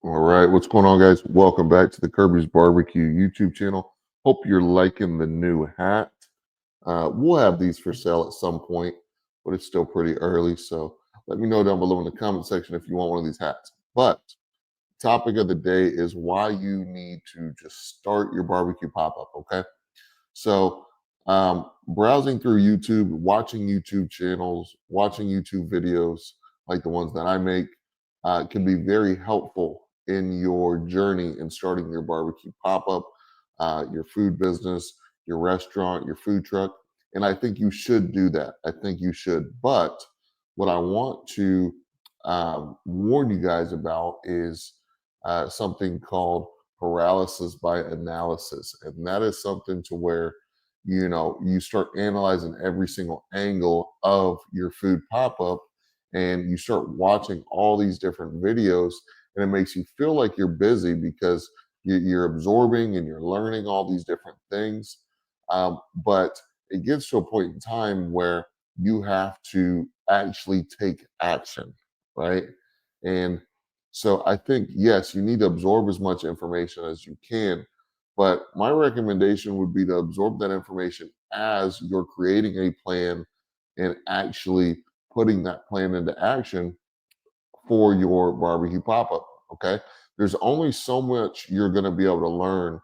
All right, what's going on, guys? Welcome back to the Kirby's Barbecue YouTube channel. Hope you're liking the new hat. We'll have these for sale at some point, but it's still pretty early. So let me know down below in the comment section if you want one of these hats. But topic of the day is why you need to just start your barbecue pop-up. Okay, so browsing through YouTube, watching YouTube channels, watching YouTube videos like the ones that I make can be very helpful in your journey in starting your barbecue pop-up, your food business, your restaurant, your food truck. And I think you should do that. I think you should. But what I want to warn you guys about is something called paralysis by analysis. And that is something to where, you start analyzing every single angle of your food pop-up and you start watching all these different videos and it makes you feel like you're busy because you're absorbing and you're learning all these different things. But it gets to a point in time where you have to actually take action, right? And so I think, yes, you need to absorb as much information as you can. But my recommendation would be to absorb that information as you're creating a plan and actually putting that plan into action for your barbecue pop-up. Okay. There's only so much you're going to be able to learn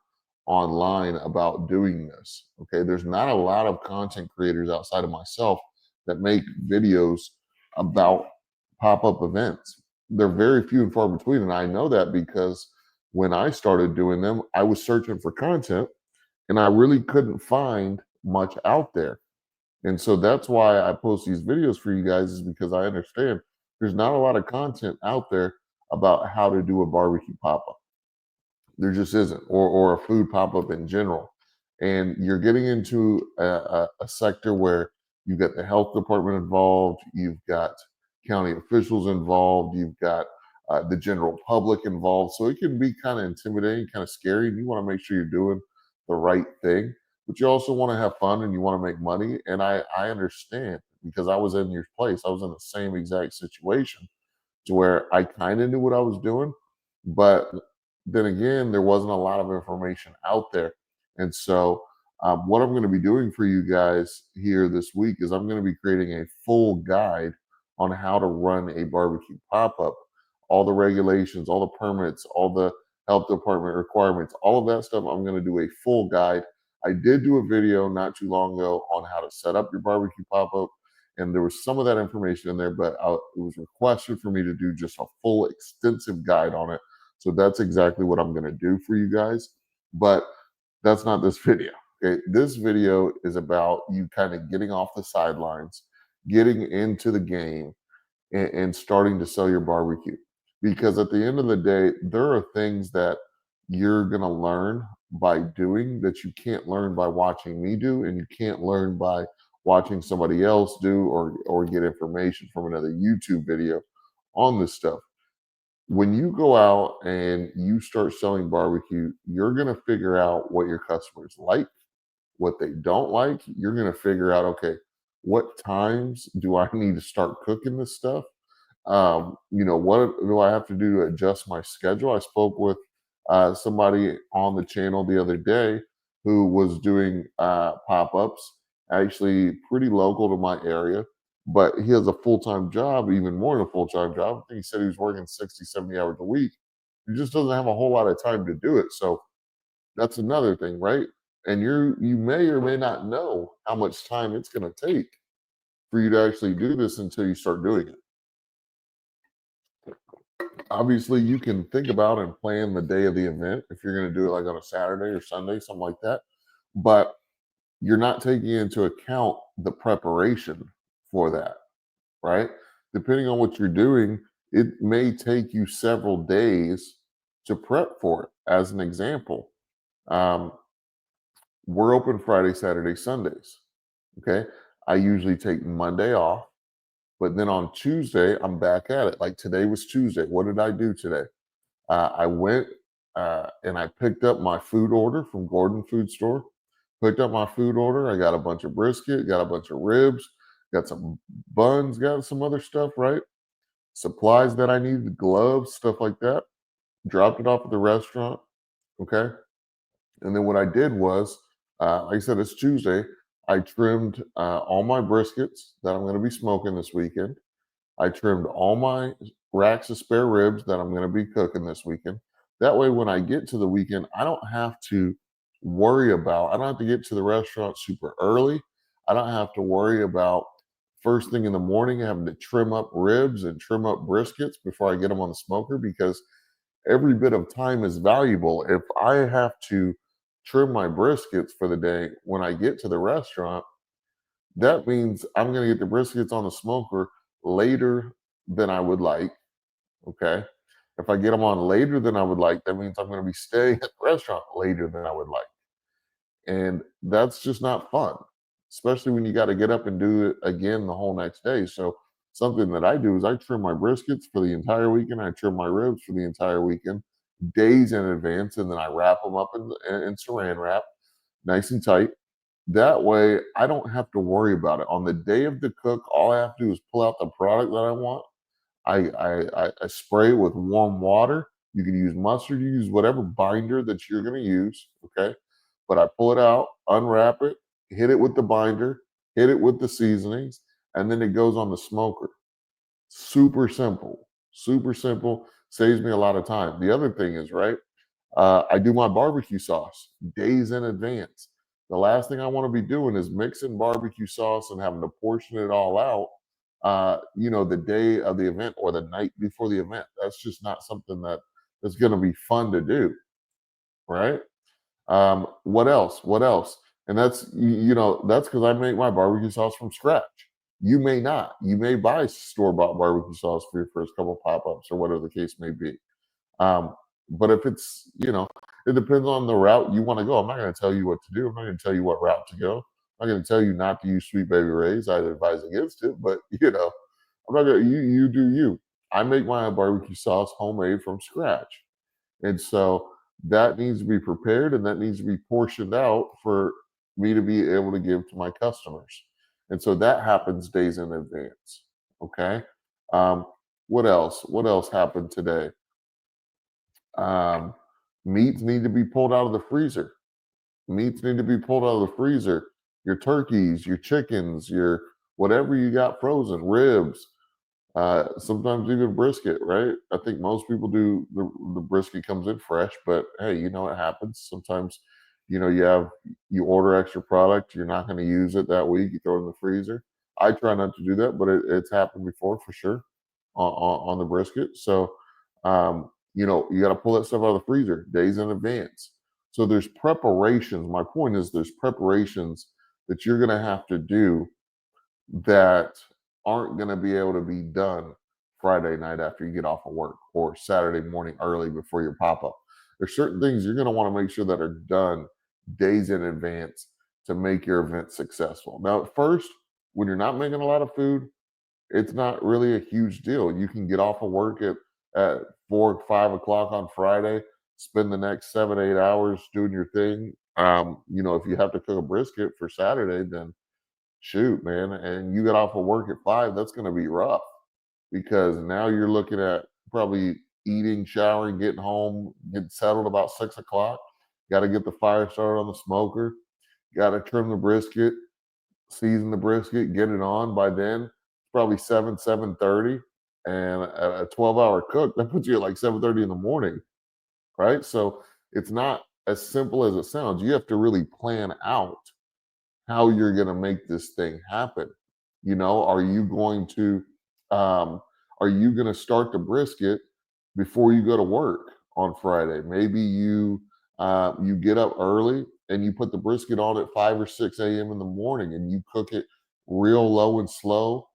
online about doing this. Okay. There's not a lot of content creators outside of myself that make videos about pop-up events. They're very few and far between. And I know that because when I started doing them, I was searching for content and I really couldn't find much out there. And so that's why I post these videos for you guys, is because I understand there's not a lot of content out there about how to do a barbecue pop-up. There just isn't, or a food pop-up in general. And you're getting into a sector where you've got the health department involved, you've got county officials involved, you've got the general public involved. So it can be kind of intimidating, kind of scary, and you want to make sure you're doing the right thing. But you also want to have fun and you want to make money. And I understand because I was in your place. I was in the same exact situation to where I kind of knew what I was doing, but then again, there wasn't a lot of information out there. And so, what I'm going to be doing for you guys here this week is I'm going to be creating a full guide on how to run a barbecue pop up, all the regulations, all the permits, all the health department requirements, all of that stuff. I'm going to do a full guide. I did do a video not too long ago on how to set up your barbecue pop up, and there was some of that information in there, but it was requested for me to do just a full extensive guide on it. So that's exactly what I'm going to do for you guys. But that's not this video. Okay. This video is about you kind of getting off the sidelines, getting into the game, and starting to sell your barbecue. Because at the end of the day, there are things that you're going to learn by doing that you can't learn by watching me do, and you can't learn by watching somebody else do, or get information from another YouTube video on this stuff. When you go out and you start selling barbecue, you're going to figure out what your customers like, what they don't like. You're going to figure out, okay, what times do I need to start cooking this stuff? What do I have to do to adjust my schedule? I spoke with somebody on the channel the other day who was doing pop-ups, actually pretty local to my area, but he has a full-time job, even more than a full-time job. I think he said he was working 60, 70 hours a week. He just doesn't have a whole lot of time to do it. So that's another thing, right? And you may or may not know how much time it's going to take for you to actually do this until you start doing it. Obviously, you can think about and plan the day of the event if you're going to do it like on a Saturday or Sunday, something like that. But you're not taking into account the preparation for that, right? Depending on what you're doing, it may take you several days to prep for it. As an example, um, we're open Friday, Saturday, Sundays. Okay. I usually take Monday off, but then on Tuesday, I'm back at it. Like today was Tuesday. What did I do today? I went and I picked up my food order from Gordon Food Store. Picked up my food order. I got a bunch of brisket, got a bunch of ribs, got some buns, got some other stuff, right? Supplies that I needed, gloves, stuff like that. dropped it off at the restaurant. Okay. And then what I did was, like I said, it's Tuesday. I trimmed all my briskets that I'm going to be smoking this weekend. I trimmed all my racks of spare ribs that I'm going to be cooking this weekend. That way, when I get to the weekend, I don't have to worry about, I don't have to get to the restaurant super early. I don't have to worry about first thing in the morning having to trim up ribs and trim up briskets before I get them on the smoker because every bit of time is valuable. If I have to trim my briskets for the day when I get to the restaurant, that means I'm going to get the briskets on the smoker later than I would like. Okay. If I get them on later than I would like, that means I'm going to be staying at the restaurant later than I would like. And that's just not fun, especially when you got to get up and do it again the whole next day. So, something that I do is I trim my briskets for the entire weekend. I trim my ribs for the entire weekend, days in advance, and then I wrap them up in saran wrap, nice and tight. That way, I don't have to worry about it. On the day of the cook, all I have to do is pull out the product that I want. I spray it with warm water. You can use mustard, you use whatever binder that you're going to use. Okay. But I pull it out, unwrap it, hit it with the binder, hit it with the seasonings, and then it goes on the smoker. Super simple. Super simple. Saves me a lot of time. The other thing is, right? I do my barbecue sauce days in advance. The last thing I want to be doing is mixing barbecue sauce and having to portion it all out, the day of the event or the night before the event. That's just not something that's going to be fun to do, right? What else? What else? And that's because I make my barbecue sauce from scratch. You may not. You may buy store bought barbecue sauce for your first couple pop ups or whatever the case may be. Um, but if it depends on the route you want to go. I'm not going to tell you what to do. I'm not going to tell you what route to go. I'm not going to tell you not to use Sweet Baby Ray's. I'd advise against it, but I'm not going to, you do you. I make my barbecue sauce homemade from scratch. And so that needs to be prepared and that needs to be portioned out for me to be able to give to my customers. And so that happens days in advance. Okay. Um, what else? What else happened today? Um, Meats need to be pulled out of the freezer. Meats need to be pulled out of the freezer. Your turkeys, your chickens, your whatever you got frozen, ribs, sometimes even brisket, right? I think most people do the brisket comes in fresh, but hey, it happens. Sometimes, you order extra product, you're not going to use it that week, you throw it in the freezer. I try not to do that, but it's happened before for sure on the brisket. So, you got to pull that stuff out of the freezer days in advance. So there's preparations. My point is there's preparations that you're going to have to do that aren't going to be able to be done Friday night after you get off of work or Saturday morning early before your pop up. There's certain things you're going to want to make sure that are done days in advance to make your event successful. Now, at first, when you're not making a lot of food, it's not really a huge deal. You can get off of work at 4 or 5 o'clock on Friday, spend the next 7 8 hours doing your thing. If you have to cook a brisket for Saturday, then shoot, man, and you get off of work at 5, that's going to be rough because now you're looking at probably eating, showering, getting home, getting settled about 6 o'clock. Got to get the fire started on the smoker. Got to trim the brisket, season the brisket, get it on. By then, it's probably 7:30, and a 12-hour cook that puts you at like 7:30 in the morning, right? So it's not as simple as it sounds. You have to really plan out how you're going to make this thing happen. Are you going to start the brisket before you go to work on Friday? Maybe you get up early and you put the brisket on at 5 or 6 a.m. in the morning and you cook it real low and slow.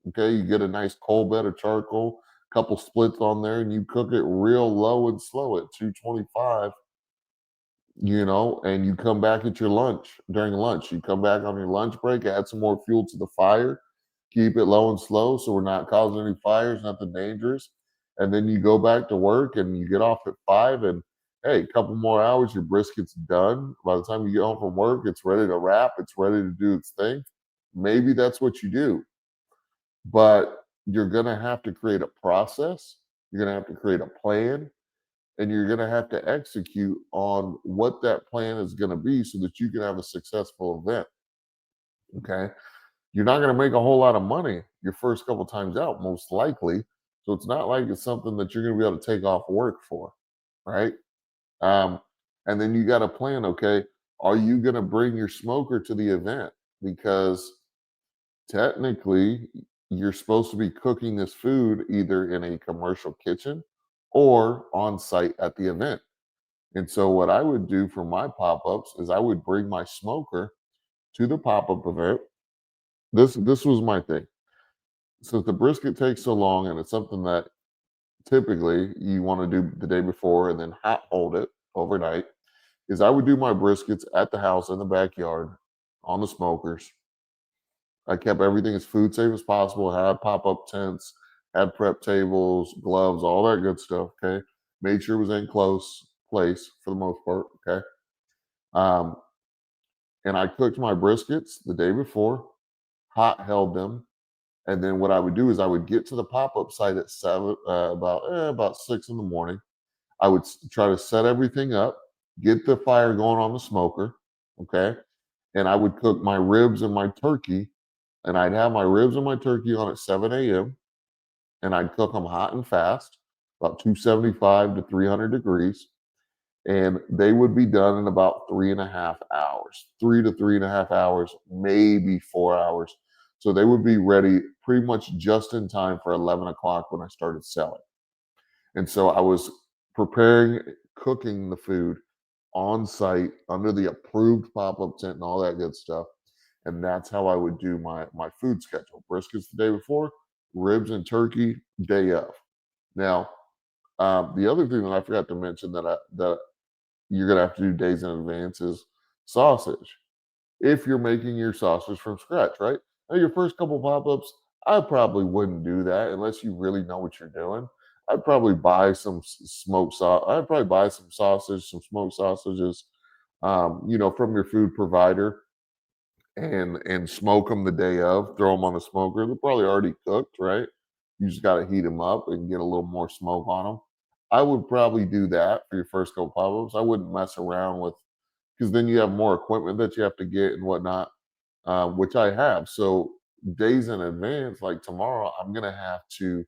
Okay, you get a nice coal bed of charcoal, couple splits on there, and you cook it real low and slow at 225, and you come back at your lunch during lunch. You come back on your lunch break, add some more fuel to the fire, keep it low and slow so we're not causing any fires, nothing dangerous. And then you go back to work and you get off at 5 and hey, a couple more hours, your brisket's done. By the time you get home from work, it's ready to wrap, it's ready to do its thing. Maybe that's what you do. But you're gonna have to create a process, you're gonna have to create a plan, and you're going to have to execute on what that plan is going to be so that you can have a successful event. Okay. You're not going to make a whole lot of money your first couple times out, most likely. So it's not like it's something that you're going to be able to take off work for, right? Um, and then you got to plan, okay, are you going to bring your smoker to the event? Because technically, you're supposed to be cooking this food either in a commercial kitchen or on site at the event. And so, what I would do for my pop ups is I would bring my smoker to the pop up event. This was my thing. Since the brisket takes so long, and it's something that typically you want to do the day before and then hot hold it overnight, is I would do my briskets at the house in the backyard on the smokers. I kept everything as food safe as possible, had pop-up tents, had prep tables, gloves, all that good stuff, okay? Made sure it was in close place for the most part, okay? Um, and I cooked my briskets the day before, hot held them, and then what I would do is I would get to the pop-up site at 7, about 6 in the morning. I would try to set everything up, get the fire going on the smoker, okay? And I would cook my ribs and my turkey, and I'd have my ribs and my turkey on at 7 a.m. and I'd cook them hot and fast, about 275 to 300 degrees, and they would be done in about 3.5 hours, 3 to 3.5 hours, maybe 4 hours. So they would be ready pretty much just in time for 11 o'clock when I started selling. And so I was preparing, cooking the food on site under the approved pop-up tent and all that good stuff. And that's how I would do my food schedule. Briskets the day before, ribs and turkey day of. Now, the other thing that I forgot to mention that you're gonna have to do days in advance is sausage. If you're making your sausage from scratch, right? Now, your first couple pop-ups, I probably wouldn't do that unless you really know what you're doing. I'd probably buy some smoked sauce. I'd probably buy some sausage, some smoked sausages, from your food provider, and smoke them the day of. Throw them on the smoker. They're probably already cooked, right? You just got to heat them up and get a little more smoke on them. I would probably do that for your first couple pop-ups. I wouldn't mess around with, because then you have more equipment that you have to get and whatnot, which I have. So days in advance, like tomorrow, I'm gonna have to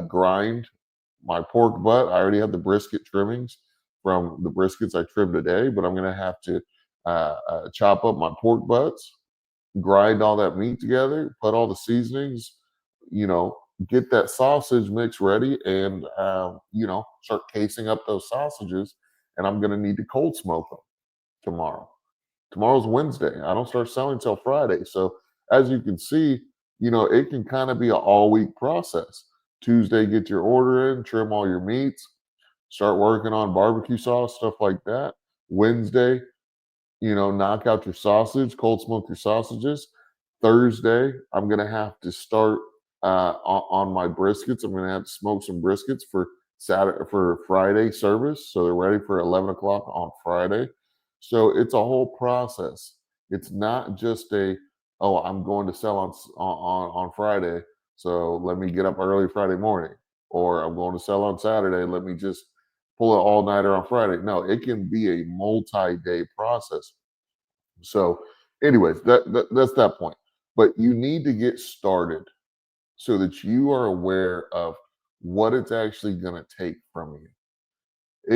grind my pork butt. I already have the brisket trimmings from the briskets I trimmed today, but I'm gonna have to chop up my pork butts, grind all that meat together, put all the seasonings, you know, get that sausage mix ready, and start casing up those sausages. And I'm gonna need to cold smoke them tomorrow. Tomorrow's Wednesday. I don't start selling till Friday. So as you can see, it can kind of be an all week process. Tuesday, get your order in, trim all your meats, start working on barbecue sauce, stuff like that. Wednesday, knock out your sausage, cold smoke your sausages. Thursday, I'm gonna have to start on my briskets. I'm gonna have to smoke some briskets for Saturday, for Friday service, so they're ready for 11 o'clock on Friday. So it's a whole process. It's not just oh, I'm going to sell on Friday, so let me get up early Friday morning, or I'm going to sell on Saturday, let me just pull an all nighter on Friday. No, it can be a multi-day process. So, anyways, that's that point. But you need to get started so that you are aware of what it's actually going to take from you.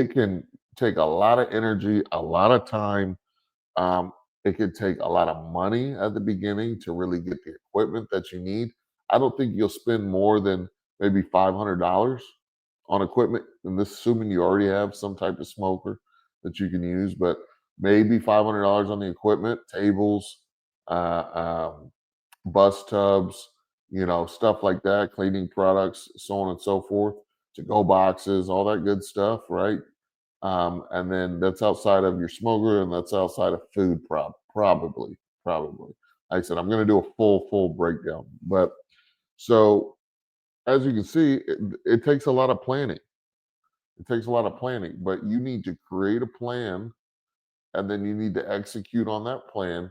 It can take a lot of energy, a lot of time. Um, it could take a lot of money at the beginning to really get the equipment that you need. I don't think you'll spend more than maybe $500 on equipment, and this assuming you already have some type of smoker that you can use, but maybe $500 on the equipment, tables, um, bus tubs, stuff like that, cleaning products, so on and so forth, to go boxes, all that good stuff, right? And then that's outside of your smoker, and that's outside of food, probably. Like I said, I'm going to do a full breakdown, but so as you can see, it takes a lot of planning. It takes a lot of planning, but you need to create a plan, and then you need to execute on that plan,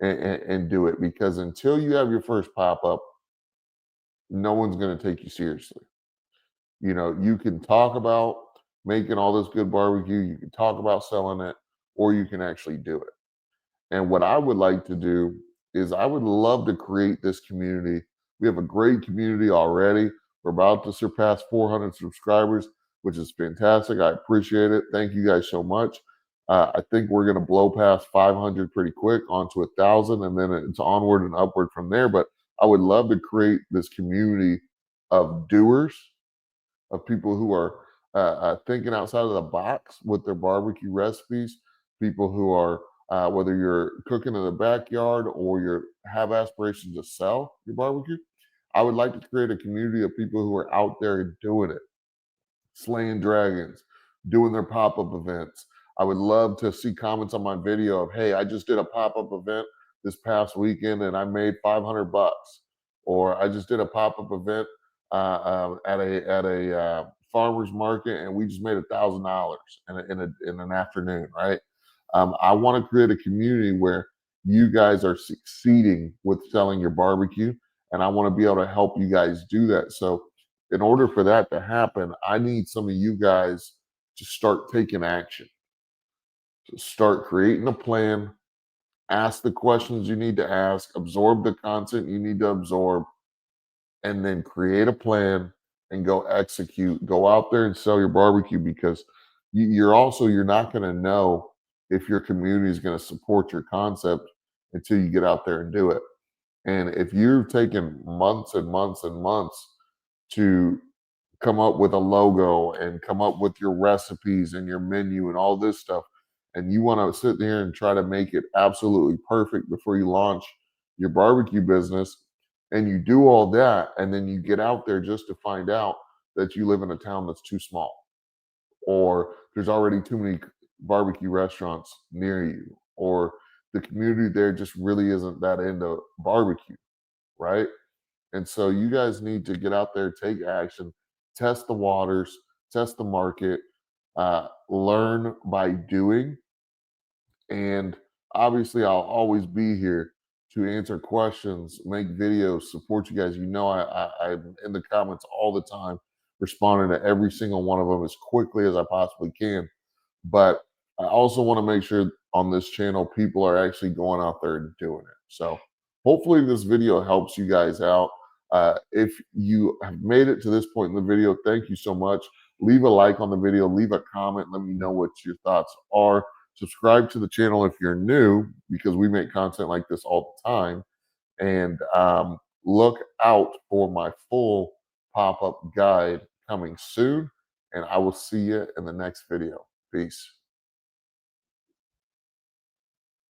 and do it, because until you have your first pop up, no one's going to take you seriously. You can talk about making all this good barbecue. You can talk about selling it, or you can actually do it. And what I would like to do is I would love to create this community. We have a great community already. We're about to surpass 400 subscribers, which is fantastic. I appreciate it. Thank you guys so much. I think we're going to blow past 500 pretty quick onto 1,000, and then it's onward and upward from there. But I would love to create this community of doers, of people who are thinking outside of the box with their barbecue recipes, people who are, whether you're cooking in the backyard or you have aspirations to sell your barbecue. I would like to create a community of people who are out there doing it, slaying dragons, doing their pop-up events. I would love to see comments on my video of, hey, I just did a pop-up event this past weekend and I made 500 bucks. Or I just did a pop-up event at a farmer's market and we just made $1,000 in an afternoon, right? I want to create a community where you guys are succeeding with selling your barbecue, and I want to be able to help you guys do that. So in order for that to happen, I need some of you guys to start taking action, to start creating a plan, ask the questions you need to ask, absorb the content you need to absorb, and then create a plan and go execute. Go out there and sell your barbecue because you're not going to know if your community is going to support your concept until you get out there and do it. And if you've taken months and months and months to come up with a logo and come up with your recipes and your menu and all this stuff, and you want to sit there and try to make it absolutely perfect before you launch your barbecue business, and you do all that, and then you get out there just to find out that you live in a town that's too small, or there's already too many barbecue restaurants near you, or the community there just really isn't that into barbecue, right? And so you guys need to get out there, take action, test the waters, test the market, learn by doing. And obviously, I'll always be here to answer questions, make videos, support you guys. I'm in the comments all the time, responding to every single one of them as quickly as I possibly can. But I also want to make sure on this channel, people are actually going out there and doing it. So hopefully this video helps you guys out. If you have made it to this point in the video, thank you so much. Leave a like on the video, leave a comment, let me know what your thoughts are. Subscribe to the channel if you're new because we make content like this all the time. And look out for my full pop-up guide coming soon. And I will see you in the next video. Peace.